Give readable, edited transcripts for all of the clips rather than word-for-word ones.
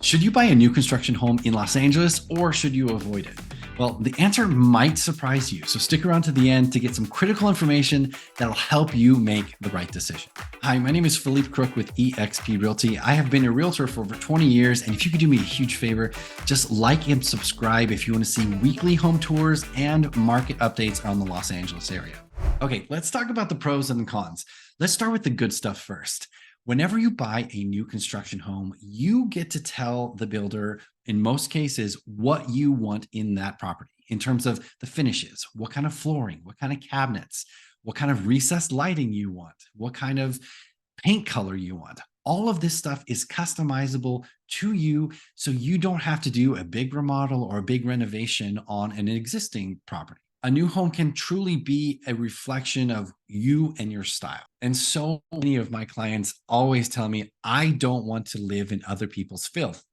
Should you buy a new construction home in Los Angeles or should you avoid it? Well, the answer might surprise you, so stick around to the end to get some critical information that'll help you make the right decision. Hi, my name is Felipe Crook with EXP Realty. I have been a realtor for over 20 years, and if you could do me a huge favor, just like and subscribe if you want to see weekly home tours and market updates on the Los Angeles area. Okay, let's talk about the pros and the cons. Let's start with the good stuff first. Whenever you buy a new construction home, you get to tell the builder, in most cases, what you want in that property in terms of the finishes, what kind of flooring, what kind of cabinets, what kind of recessed lighting you want, what kind of paint color you want. All of this stuff is customizable to you, so you don't have to do a big remodel or a big renovation on an existing property. A new home can truly be a reflection of you and your style. And so many of my clients always tell me, I don't want to live in other people's filth.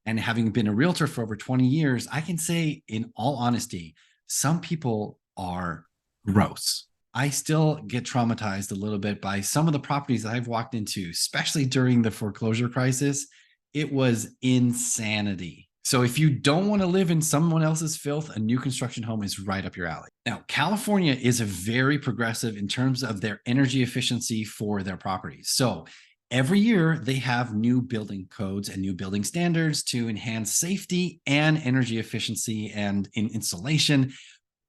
And having been a realtor for over 20 years, I can say in all honesty, some people are gross. I still get traumatized a little bit by some of the properties that I've walked into, especially during the foreclosure crisis. It was insanity. So if you don't want to live in someone else's filth, a new construction home is right up your alley. Now, California is very progressive in terms of their energy efficiency for their properties. So every year they have new building codes and new building standards to enhance safety and energy efficiency and in insulation.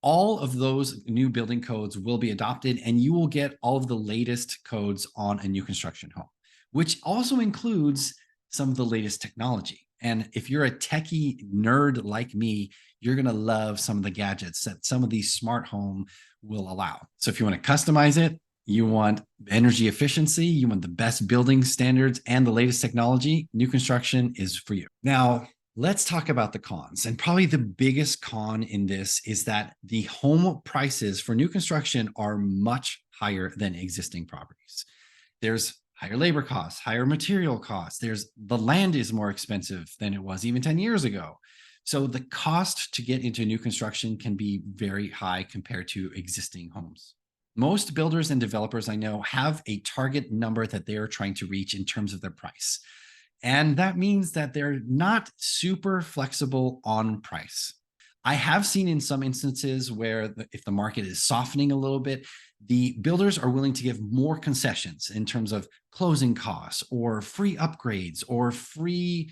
All of those new building codes will be adopted, and you will get all of the latest codes on a new construction home, which also includes some of the latest technology. And if you're a techie nerd like me, you're going to love some of the gadgets that some of these smart home will allow. So if you want to customize it, you want energy efficiency, you want the best building standards and the latest technology, new construction is for you. Now, let's talk about the cons. And probably the biggest con in this is that the home prices for new construction are much higher than existing properties. There's higher labor costs, higher material costs. The land is more expensive than it was even 10 years ago. So the cost to get into new construction can be very high compared to existing homes. Most builders and developers I know have a target number that they are trying to reach in terms of their price. And that means that they're not super flexible on price. I have seen in some instances where if the market is softening a little bit, the builders are willing to give more concessions in terms of closing costs or free upgrades or free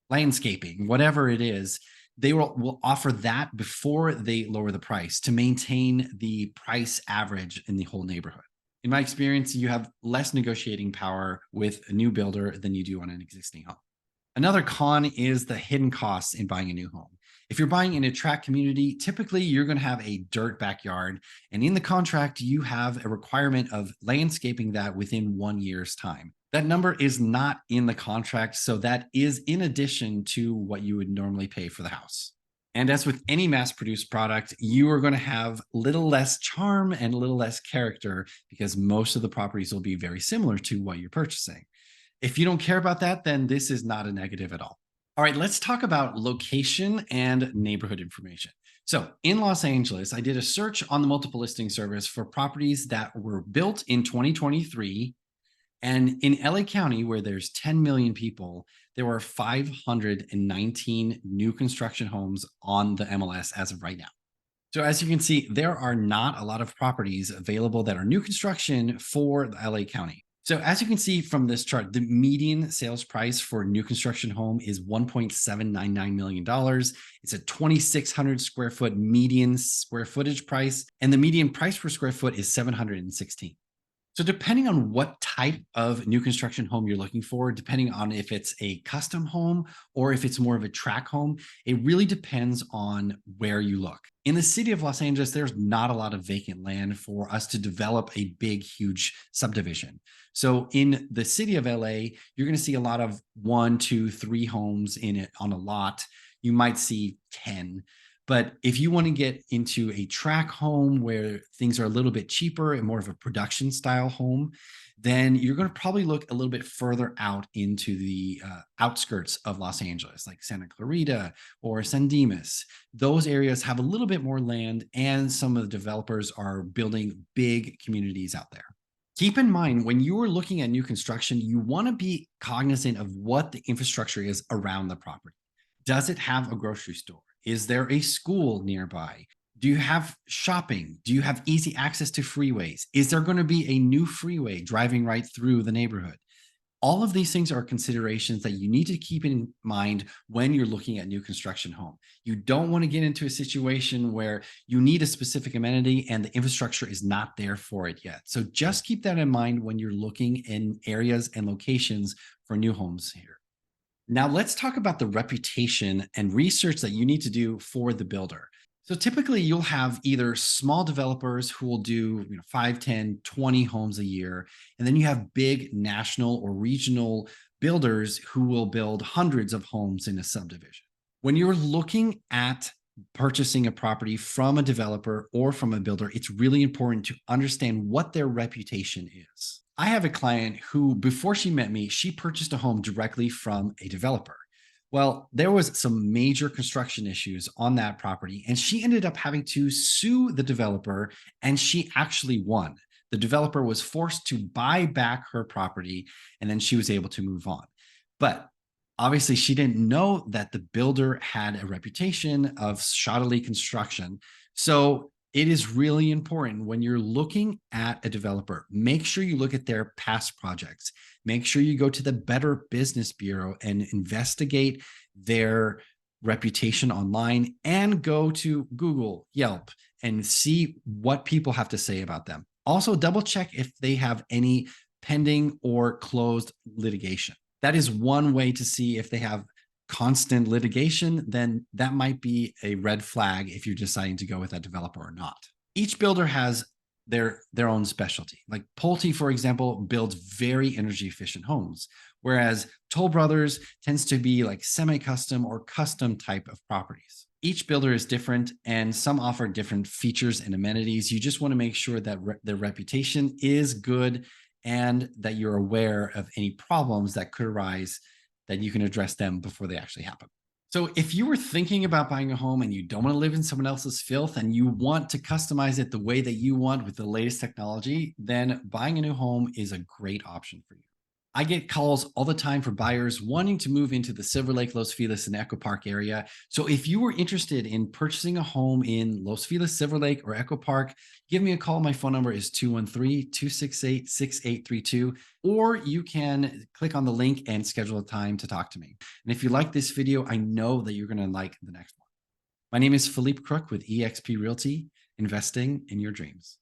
landscaping, whatever it is. They will offer that before they lower the price to maintain the price average in the whole neighborhood. In my experience, you have less negotiating power with a new builder than you do on an existing home. Another con is the hidden costs in buying a new home. If you're buying in a tract community, typically you're going to have a dirt backyard. And in the contract, you have a requirement of landscaping that within 1 year's time. That number is not in the contract. So that is in addition to what you would normally pay for the house. And as with any mass-produced product, you are going to have a little less charm and a little less character because most of the properties will be very similar to what you're purchasing. If you don't care about that, then this is not a negative at all. All right, let's talk about location and neighborhood information. So in Los Angeles, I did a search on the multiple listing service for properties that were built in 2023. And in LA County, where there's 10 million people, there were 519 new construction homes on the MLS as of right now. So as you can see, there are not a lot of properties available that are new construction for the LA County. So as you can see from this chart, the median sales price for a new construction home is $1.799 million. It's a 2,600 square foot median square footage price, and the median price per square foot is 716. So depending on what type of new construction home you're looking for, depending on if it's a custom home or if it's more of a tract home, it really depends on where you look. In the city of Los Angeles, there's not a lot of vacant land for us to develop a big, huge subdivision. So in the city of LA, you're going to see a lot of 1, 2, 3 homes in it on a lot. You might see 10. But if you want to get into a tract home where things are a little bit cheaper and more of a production style home, then you're going to probably look a little bit further out into the outskirts of Los Angeles, like Santa Clarita or San Dimas. Those areas have a little bit more land, and some of the developers are building big communities out there. Keep in mind, when you are looking at new construction, you want to be cognizant of what the infrastructure is around the property. Does it have a grocery store? Is there a school nearby? Do you have shopping? Do you have easy access to freeways? Is there going to be a new freeway driving right through the neighborhood? All of these things are considerations that you need to keep in mind when you're looking at new construction home. You don't want to get into a situation where you need a specific amenity and the infrastructure is not there for it yet. So just keep that in mind when you're looking in areas and locations for new homes here. Now let's talk about the reputation and research that you need to do for the builder. So typically you'll have either small developers who will do 5, 10, 20 homes a year. And then you have big national or regional builders who will build hundreds of homes in a subdivision. When you're looking at purchasing a property from a developer or from a builder, it's really important to understand what their reputation is. I have a client who, before she met me, she purchased a home directly from a developer. Well, there was some major construction issues on that property, and she ended up having to sue the developer, and she actually won. The developer was forced to buy back her property, and then she was able to move on. But obviously, she didn't know that the builder had a reputation of shoddily construction. So it is really important when you're looking at a developer, make sure you look at their past projects. Make sure you go to the Better Business Bureau and investigate their reputation online, and go to Google, Yelp, and see what people have to say about them. Also, double check if they have any pending or closed litigation. That is one way to see if they have constant litigation. Then that might be a red flag if you're deciding to go with that developer or not. Each builder has their own specialty. Like Pulte, for example, builds very energy efficient homes, whereas Toll Brothers tends to be like semi-custom or custom type of properties. Each builder is different, and some offer different features and amenities. You just want to make sure that their reputation is good and that you're aware of any problems that could arise, that you can address them before they actually happen. So if you were thinking about buying a home and you don't want to live in someone else's filth and you want to customize it the way that you want with the latest technology, then buying a new home is a great option for you. I get calls all the time for buyers wanting to move into the Silver Lake, Los Feliz, and Echo Park area. So if you were interested in purchasing a home in Los Feliz, Silver Lake, or Echo Park, give me a call. My phone number is 213-268-6832, or you can click on the link and schedule a time to talk to me. And if you like this video, I know that you're going to like the next one. My name is Felipe Crook with EXP Realty, investing in your dreams.